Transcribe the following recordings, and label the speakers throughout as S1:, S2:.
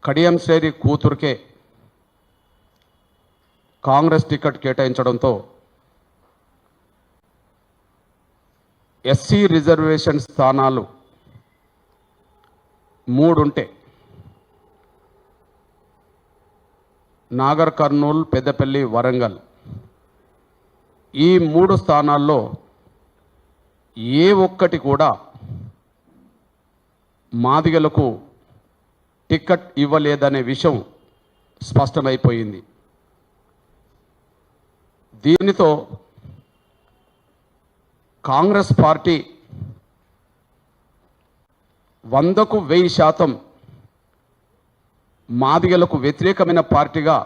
S1: కడియం శ్రేరి కూతురుకే కాంగ్రెస్ టికెట్ కేటాయించడంతో ఎస్సీ రిజర్వేషన్ స్థానాలు 3 ఉంటే నాగర్ కర్నూల్, పెద్దపల్లి, వరంగల్ ఈ 3 స్థానాల్లో ఏ ఒక్కటి కూడా మాదిగలకు టికెట్ ఇవ్వలేదనే విషయం స్పష్టమైపోయింది. దీనితో కాంగ్రెస్ పార్టీ 100కు 1000% మాదిగలకు వ్యతిరేకమైన పార్టీగా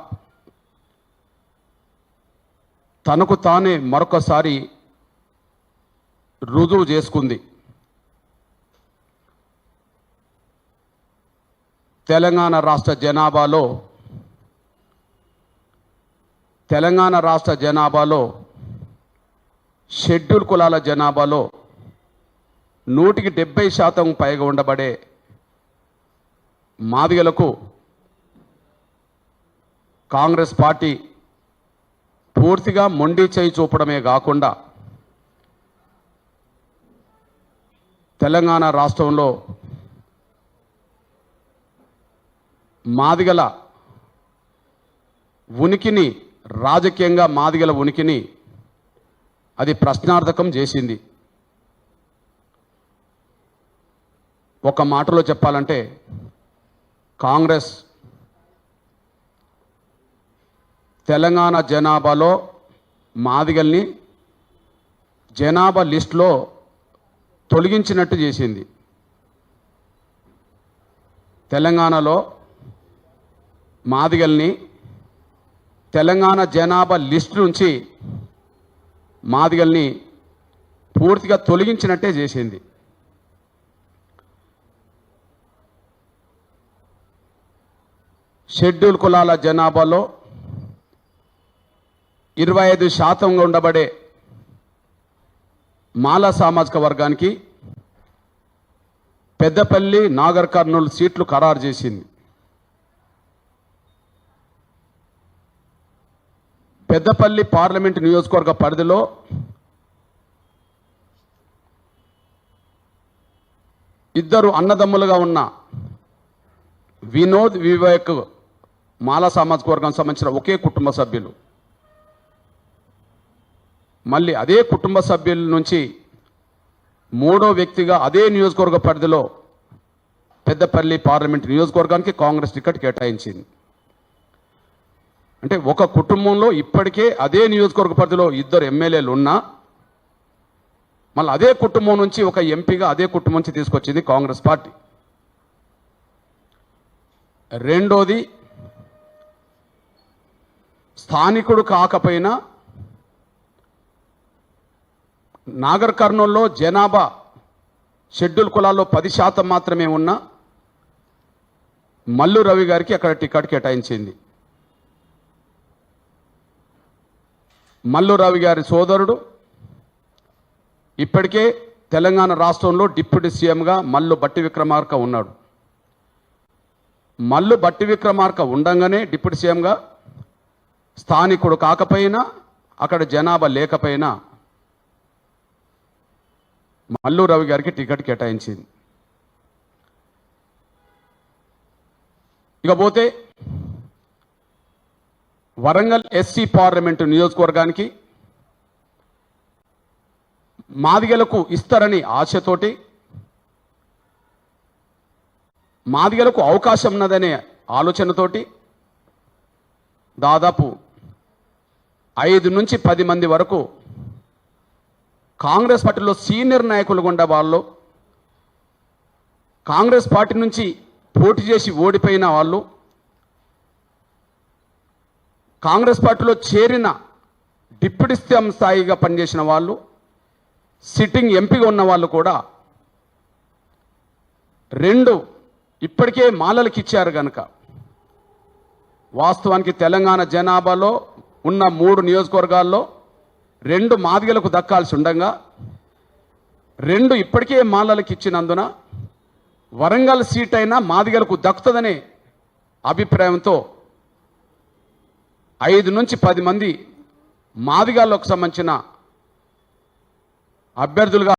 S1: తనకు తానే మరొకసారి రుజువు చేసుకుంది. తెలంగాణ రాష్ట్ర జనాభాలో షెడ్యూల్ కులాల జనాభాలో 100కి 70% పైగా ఉండబడే మాదిగలకు కాంగ్రెస్ పార్టీ పూర్తిగా మొండి చేయి చూపడమే కాకుండా తెలంగాణ రాష్ట్రంలో మాదిగల ఉనికిని, రాజకీయంగా మాదిగల ఉనికిని అది ప్రశ్నార్థకం చేసింది. ఒక మాటలో చెప్పాలంటే కాంగ్రెస్ తెలంగాణ జనాభాలో మాదిగల్ని జనాభా లిస్టులో తొలగించినట్టు చేసింది. తెలంగాణలో మాదిగల్ని తెలంగాణ జనాభా లిస్టు నుంచి మాదిగల్ని పూర్తిగా తొలగించినట్టే చేసింది. షెడ్యూల్ కులాల జనాభాలో 25% ఉండబడే మాల సామాజిక వర్గానికి పెద్దపల్లి, నాగర్ కర్నూలు సీట్లు ఖరారు చేసింది. పెద్దపల్లి పార్లమెంటు నియోజకవర్గ పరిధిలో ఇద్దరు అన్నదమ్ములుగా ఉన్న వినోద్, వివేక్ మాల సామాజిక వర్గానికి సంబంధించిన ఒకే కుటుంబ సభ్యులు. మళ్ళీ అదే కుటుంబ సభ్యుల నుంచి 3వ వ్యక్తిగా అదే నియోజకవర్గ పరిధిలో పెద్దపల్లి పార్లమెంటు నియోజకవర్గానికి కాంగ్రెస్ టికెట్ కేటాయించింది. అంటే ఒక కుటుంబంలో ఇప్పటికే అదే నియోజకవర్గ పరిధిలో 2 ఎమ్మెల్యేలు ఉన్నా మళ్ళీ అదే కుటుంబం నుంచి ఒక ఎంపీగా అదే కుటుంబం నుంచి తీసుకొచ్చింది కాంగ్రెస్ పార్టీ. రెండోది, స్థానికుడు కాకపోయినా నాగర్ కర్నూల్లో జనాభా షెడ్యూల్ కులాల్లో 10% మాత్రమే ఉన్న మల్లు రవి గారికి అక్కడ టికెట్ కేటాయించింది. మల్లు రవి గారి సోదరుడు ఇప్పటికే తెలంగాణ రాష్ట్రంలో డిప్యూటీ సీఎంగా మల్లు బట్టి విక్రమార్క ఉన్నాడు. మల్లు బట్టి విక్రమార్క ఉండంగానే డిప్యూటీ సీఎంగా స్థానికుడు కాకపోయినా అక్కడ జనాభా లేకపోయినా మల్లు రవి గారికి టికెట్ కేటాయించింది. ఇకపోతే వరంగల్ ఎస్సీ పార్లమెంటు నియోజకవర్గానికి మాదిగలకు ఇస్తారని ఆశతోటి, మాదిగలకు అవకాశం ఉన్నదనే ఆలోచనతోటి దాదాపు 5 నుంచి 10 మంది వరకు కాంగ్రెస్ పార్టీలో సీనియర్ నాయకులు ఉండే వాళ్ళు, కాంగ్రెస్ పార్టీ నుంచి పోటీ చేసి ఓడిపోయిన వాళ్ళు, కాంగ్రెస్ పార్టీలో చేరిన డిప్యూటీ సీఎం స్థాయిగా పనిచేసిన వాళ్ళు, సిట్టింగ్ ఎంపీగా ఉన్న వాళ్ళు కూడా 2 ఇప్పటికే మాలలకు ఇచ్చారు కనుక వాస్తవానికి తెలంగాణ జనాభాలో ఉన్న 3 నియోజకవర్గాల్లో 2 మాదిగలకు దక్కాల్సి ఉండగా 2 ఇప్పటికే మాలలకు ఇచ్చినందున వరంగల్ సీట్ అయినా మాదిగలకు దక్కుతుందని అభిప్రాయంతో 5 నుంచి 10 మంది మాదిగాళ్ళకు సంబంధించిన అభ్యర్థులుగా